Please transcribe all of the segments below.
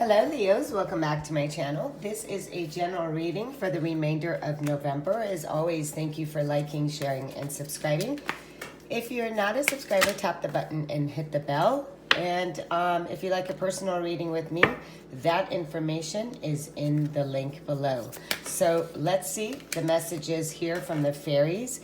Hello Leos, welcome back to my channel. This is a general reading for the remainder of November. As always, thank you for liking, sharing, and subscribing. If you're not a subscriber, tap the button and hit the bell. And if you like a personal reading with me, that information is in the link below. So let's see the messages here from the fairies.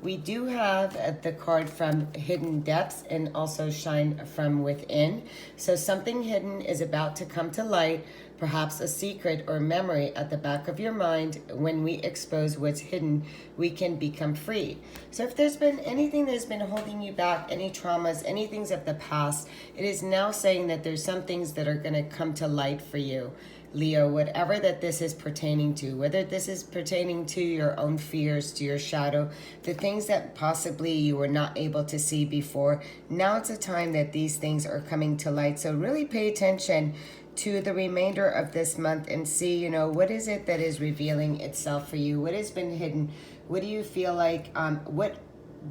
We do have the card from Hidden Depths and also Shine from Within. So something hidden is about to come to light, perhaps a secret or memory at the back of your mind. When we expose what's hidden, we can become free. So if there's been anything that's been holding you back, any traumas, any things of the past, it is now saying that there's some things that are going to come to light for you. Leo, whatever that this is pertaining to, whether this is pertaining to your own fears, to your shadow, the things that possibly you were not able to see before, now it's a time that these things are coming to light. So really pay attention to the remainder of this month and see, what is it that is revealing itself for you? What has been hidden? What do you feel like?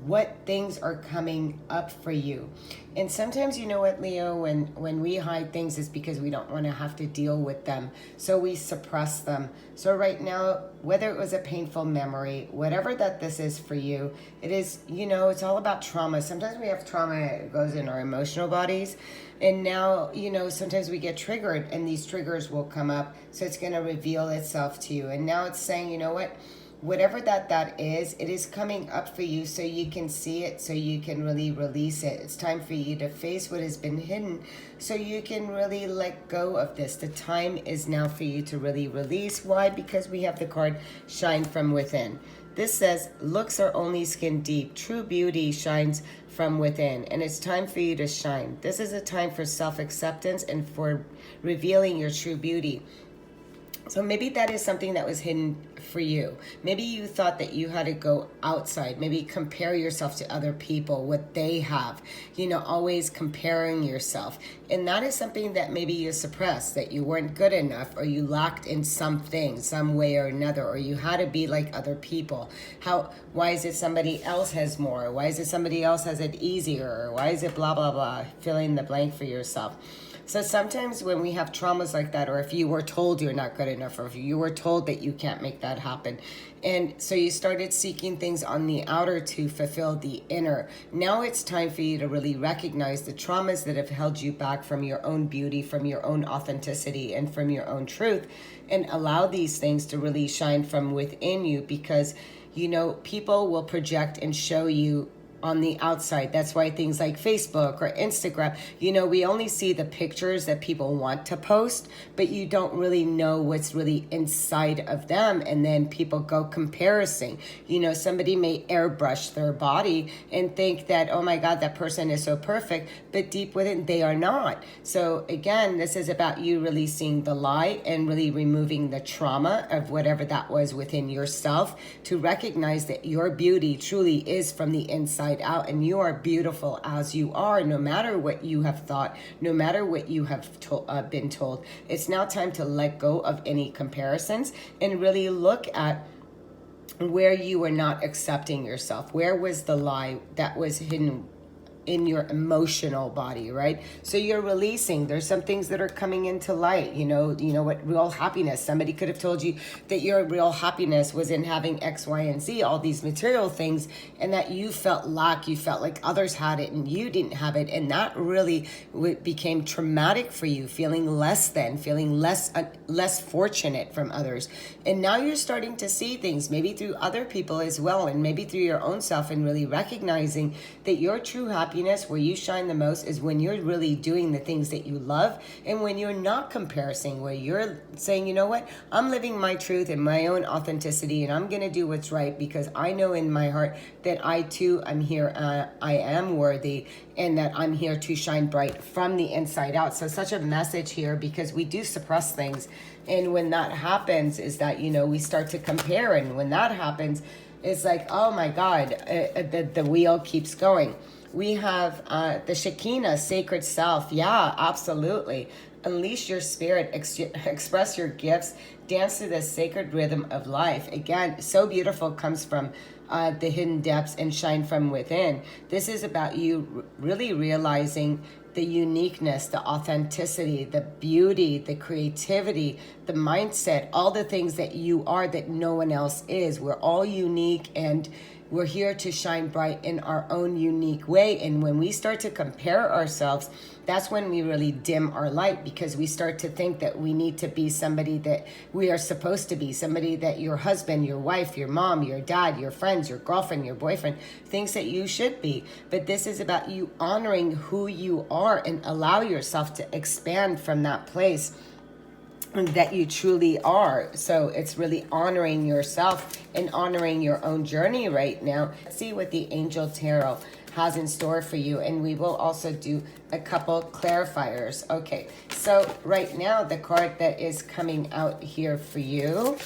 What things are coming up for you? And sometimes, you know what, Leo, when we hide things, it's because we don't want to have to deal with them, so we suppress them. So right now, whether it was a painful memory, whatever that this is for you, it is, it's all about trauma. Sometimes we have trauma that goes in our emotional bodies, and now, sometimes we get triggered and these triggers will come up, so it's going to reveal itself to you. And now it's saying, you know what, whatever that is, it is coming up for you so you can see it, so you can really release it. It's time for you to face what has been hidden so you can really let go of this. The time is now for you to really release. Why? Because we have the card Shine from Within. This says, looks are only skin deep. True beauty shines from within, and it's time for you to shine. This is a time for self-acceptance and for revealing your true beauty. So maybe that is something that was hidden for you. Maybe you thought that you had to go outside, maybe compare yourself to other people, what they have, always comparing yourself. And that is something that maybe you suppressed, that you weren't good enough, or you lacked in something, some way or another, or you had to be like other people. Why is it somebody else has more? Why is it somebody else has it easier? Why is it blah, blah, blah? Fill in the blank for yourself. So sometimes when we have traumas like that, or if you were told you're not good enough, or if you were told that you can't make that happen, and so you started seeking things on the outer to fulfill the inner, now it's time for you to really recognize the traumas that have held you back from your own beauty, from your own authenticity, and from your own truth, and allow these things to really shine from within you, because, people will project and show you on the outside. That's why things like Facebook or Instagram, we only see the pictures that people want to post, but you don't really know what's really inside of them. And then people go comparison. Somebody may airbrush their body and think that, oh my God, that person is so perfect, but deep within they are not. So again, this is about you releasing the lie and really removing the trauma of whatever that was within yourself, to recognize that your beauty truly is from the inside out, and you are beautiful as you are, no matter what you have thought, no matter what you have been told. It's now time to let go of any comparisons and really look at where you were not accepting yourself. Where was the lie that was hidden in your emotional body, right? So you're releasing. There's some things that are coming into light. What real happiness. Somebody could have told you that your real happiness was in having X, Y, and Z, all these material things, and that you felt lack. You felt like others had it and you didn't have it, and that really became traumatic for you, feeling less than, feeling less fortunate from others. And now you're starting to see things, maybe through other people as well, and maybe through your own self, and really recognizing that your true happiness, where you shine the most, is when you're really doing the things that you love, and when you're not comparing, where you're saying, you know what, I'm living my truth and my own authenticity, and I'm going to do what's right, because I know in my heart that I too am here, I am worthy, and that I'm here to shine bright from the inside out. So such a message here, because we do suppress things, and when that happens is that, we start to compare, and when that happens, it's like, oh my God, the wheel keeps going. We have the Shekinah, sacred self. Yeah, absolutely. Unleash your spirit, express your gifts, dance to the sacred rhythm of life. Again, so beautiful, comes from the hidden depths and shine from within. This is about you really realizing the uniqueness, the authenticity, the beauty, the creativity, the mindset, all the things that you are that no one else is. We're all unique, and we're here to shine bright in our own unique way. And when we start to compare ourselves, that's when we really dim our light, because we start to think that we need to be somebody that we are supposed to be, somebody that your husband, your wife, your mom, your dad, your friends, your girlfriend, your boyfriend thinks that you should be. But this is about you honoring who you are and allow yourself to expand from that place that you truly are. So it's really honoring yourself and honoring your own journey right now. Let's see what the Angel Tarot has in store for you, and we will also do a couple clarifiers. Okay, so right now the card that is coming out here for you,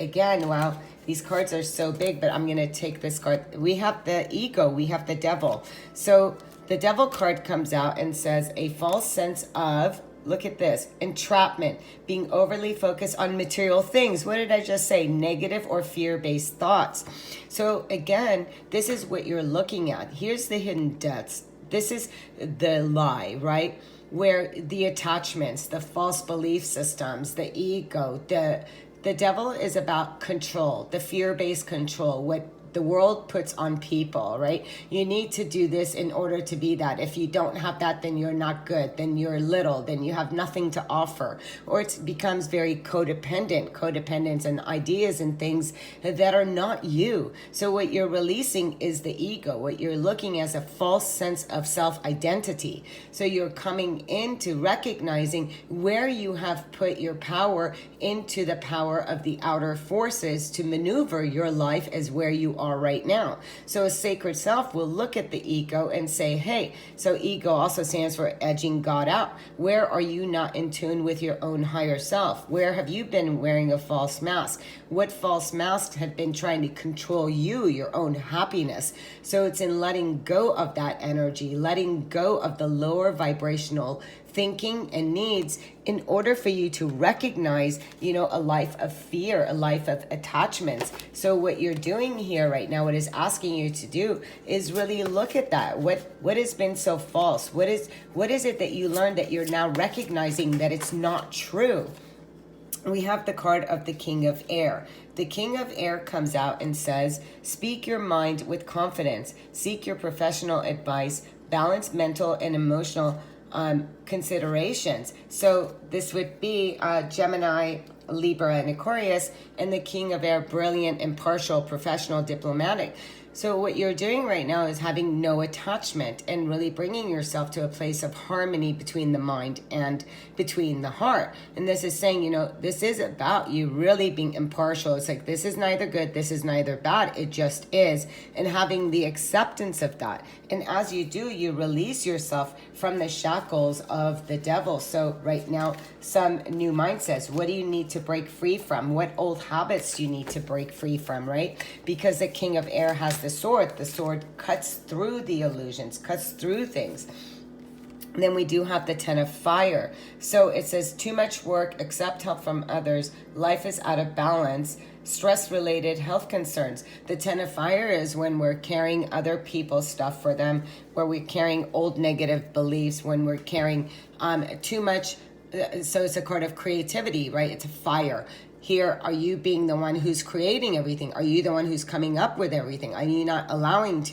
again, wow, these cards are so big, but I'm going to take this card. We have the ego, we have the devil. So the devil card comes out and says a false sense of, look at this, entrapment, being overly focused on material things. What did I just say? Negative or fear-based thoughts. So again, this is what you're looking at. Here's the hidden depths. This is the lie, right? Where the attachments, the false belief systems, the ego, the devil is about control, the fear-based control, what the world puts on people, right? You need to do this in order to be that. If you don't have that, then you're not good, then you're little, then you have nothing to offer. Or it becomes very codependence and ideas and things that are not you. So what you're releasing is the ego. What you're looking as a false sense of self-identity. So you're coming into recognizing where you have put your power into the power of the outer forces to maneuver your life as where you are right now. So a sacred self will look at the ego and say, hey, so ego also stands for edging God out. Where are you not in tune with your own higher self? Where have you been wearing a false mask? What false masks have been trying to control you, your own happiness? So it's in letting go of that energy, letting go of the lower vibrational thinking and needs in order for you to recognize, a life of fear, a life of attachments. So what you're doing here right now, what is asking you to do is really look at that. What has been so false? What is it that you learned that you're now recognizing that it's not true? We have the card of the King of Air. The King of Air comes out and says, speak your mind with confidence, seek your professional advice, balance mental and emotional considerations. So this would be Gemini, Libra, and Aquarius, and the King of Air, brilliant, impartial, professional, diplomatic. So what you're doing right now is having no attachment and really bringing yourself to a place of harmony between the mind and between the heart. And this is saying, this is about you really being impartial. It's like, this is neither good, this is neither bad, it just is. And having the acceptance of that. And as you do, you release yourself from the shackles of the devil. So right now, some new mindsets. What do you need to break free from? What old habits do you need to break free from, right? Because the King of Air has the sword. The sword cuts through the illusions, cuts through things. And then we do have the Ten of Fire. So it says, too much work, accept help from others, life is out of balance, stress-related health concerns. The Ten of Fire is when we're carrying other people's stuff for them, where we're carrying old negative beliefs, when we're carrying too much. So it's a card of creativity, right? It's a fire. Here, are you being the one who's creating everything? Are you the one who's coming up with everything? Are you not allowing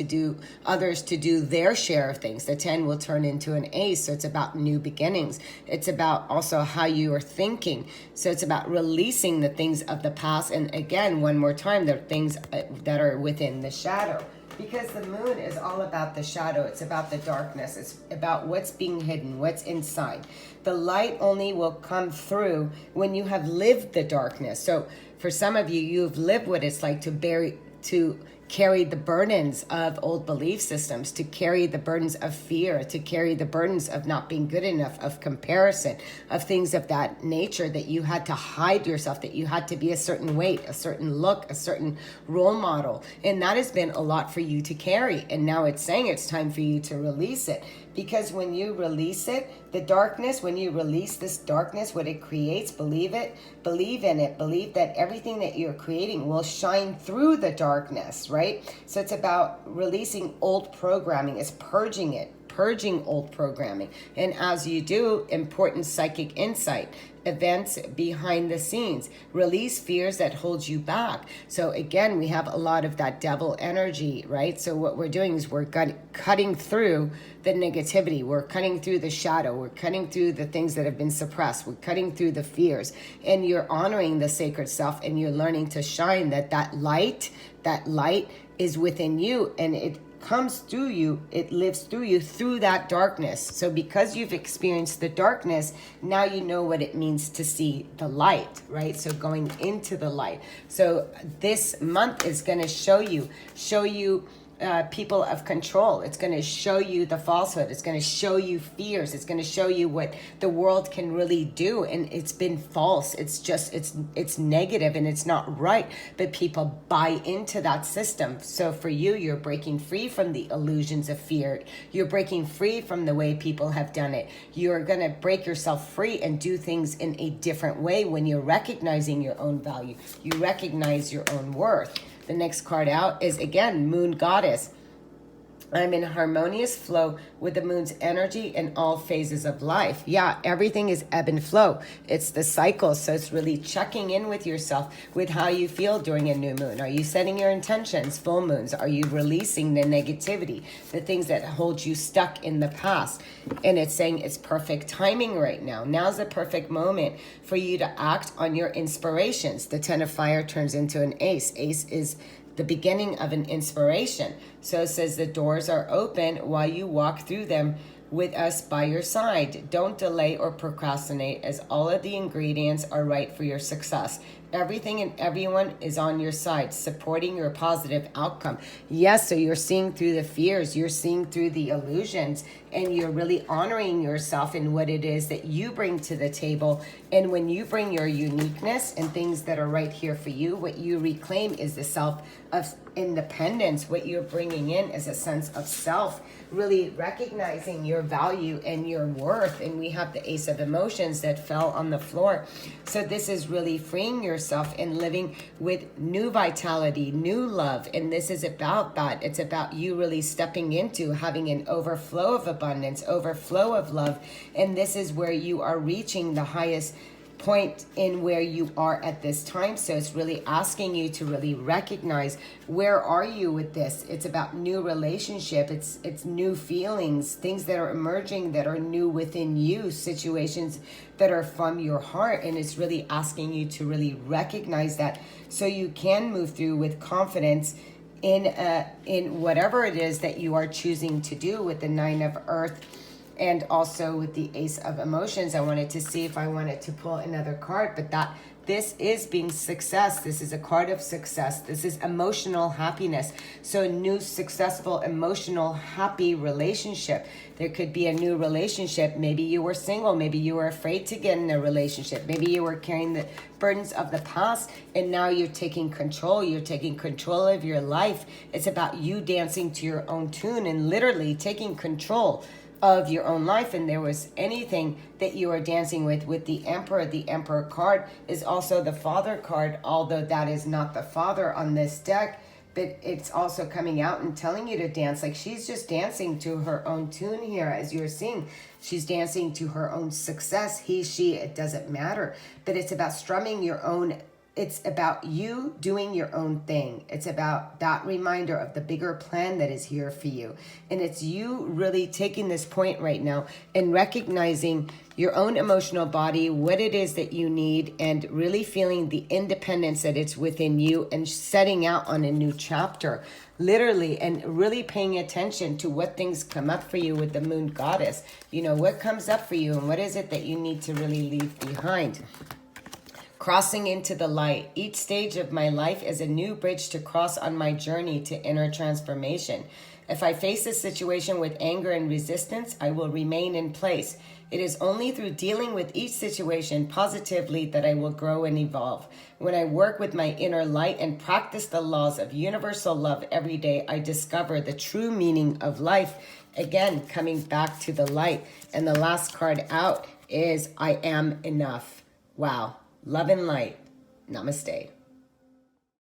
others to do their share of things? The 10 will turn into an ace, so it's about new beginnings. It's about also how you are thinking. So it's about releasing the things of the past. And again, one more time, there are things that are within the shadow. Because the moon is all about the shadow. It's about the darkness. It's about what's being hidden, what's inside. The light only will come through when you have lived the darkness. So for some of you, you've lived what it's like to carry the burdens of old belief systems, to carry the burdens of fear, to carry the burdens of not being good enough, of comparison, of things of that nature, that you had to hide yourself, that you had to be a certain weight, a certain look, a certain role model. And that has been a lot for you to carry. And now it's saying it's time for you to release it. Because when you release it, the darkness, when you release this darkness, what it creates, believe it, believe in it, believe that everything that you're creating will shine through the darkness, right? So it's about releasing old programming, it's purging it, purging old programming. And as you do, important psychic insight, events behind the scenes, release fears that hold you back. So again, we have a lot of that devil energy, right? So what we're doing is we're cutting through the negativity, we're cutting through the shadow, we're cutting through the things that have been suppressed, we're cutting through the fears, and you're honoring the sacred self, and you're learning to shine that light is within you, and it comes through you, it lives through you, through that darkness. So because you've experienced the darkness, now you know what it means to see the light, right? So going into the light. So this month is going to show you people of control. It's going to show you the falsehood. It's going to show you fears. It's going to show you what the world can really do. And it's been false. It's just, it's negative and it's not right. But people buy into that system. So for you, you're breaking free from the illusions of fear. You're breaking free from the way people have done it. You're going to break yourself free and do things in a different way when you're recognizing your own value. You recognize your own worth. The next card out is, again, Moon Goddess. I'm in harmonious flow with the moon's energy in all phases of life. Yeah, everything is ebb and flow. It's the cycle. So it's really checking in with yourself with how you feel during a new moon. Are you setting your intentions? Full moons. Are you releasing the negativity, the things that hold you stuck in the past? And it's saying it's perfect timing right now. Now's the perfect moment for you to act on your inspirations. The 10 of fire turns into an ace. Ace is the beginning of an inspiration. So it says the doors are open while you walk through them with us by your side. Don't delay or procrastinate, as all of the ingredients are right for your success. Everything and everyone is on your side, supporting your positive outcome. Yes, so you're seeing through the fears, you're seeing through the illusions, and you're really honoring yourself in what it is that you bring to the table. And when you bring your uniqueness and things that are right here for you, what you reclaim is the self of independence. What you're bringing in is a sense of self, really recognizing your value and your worth. And we have the Ace of Emotions that fell on the floor. So this is really freeing yourself and living with new vitality, new love. And this is about that. It's about you really stepping into having an overflow of abundance, overflow of love. And this is where you are reaching the highest point in where you are at this time. So it's really asking you to really recognize, where are you with this? It's about new relationship. It's new feelings, things that are emerging that are new within you, situations that are from your heart. And it's really asking you to really recognize that so you can move through with confidence in whatever it is that you are choosing to do with the 9 of Earth. And also with the Ace of Emotions, I wanted to see if I wanted to pull another card, but this is being success. This is a card of success. This is emotional happiness. So a new, successful, emotional, happy relationship. There could be a new relationship. Maybe you were single. Maybe you were afraid to get in a relationship. Maybe you were carrying the burdens of the past, and now you're taking control. You're taking control of your life. It's about you dancing to your own tune and literally taking control of your own life. And there was anything that you are dancing with the Emperor card is also the Father card, although that is not the Father on this deck, but it's also coming out and telling you to dance. Like she's just dancing to her own tune here, as you're seeing. She's dancing to her own success. He, she, it doesn't matter, but it's about strumming your own. It's about you doing your own thing. It's about that reminder of the bigger plan that is here for you. And it's you really taking this point right now and recognizing your own emotional body, what it is that you need, and really feeling the independence that it's within you and setting out on a new chapter, literally, and really paying attention to what things come up for you with the Moon Goddess. You know, what comes up for you and what is it that you need to really leave behind. Crossing into the light. Each stage of my life is a new bridge to cross on my journey to inner transformation. If I face a situation with anger and resistance, I will remain in place. It is only through dealing with each situation positively that I will grow and evolve. When I work with my inner light and practice the laws of universal love every day, I discover the true meaning of life. Again, coming back to the light. And the last card out is I am enough. Wow. Love and light. Namaste.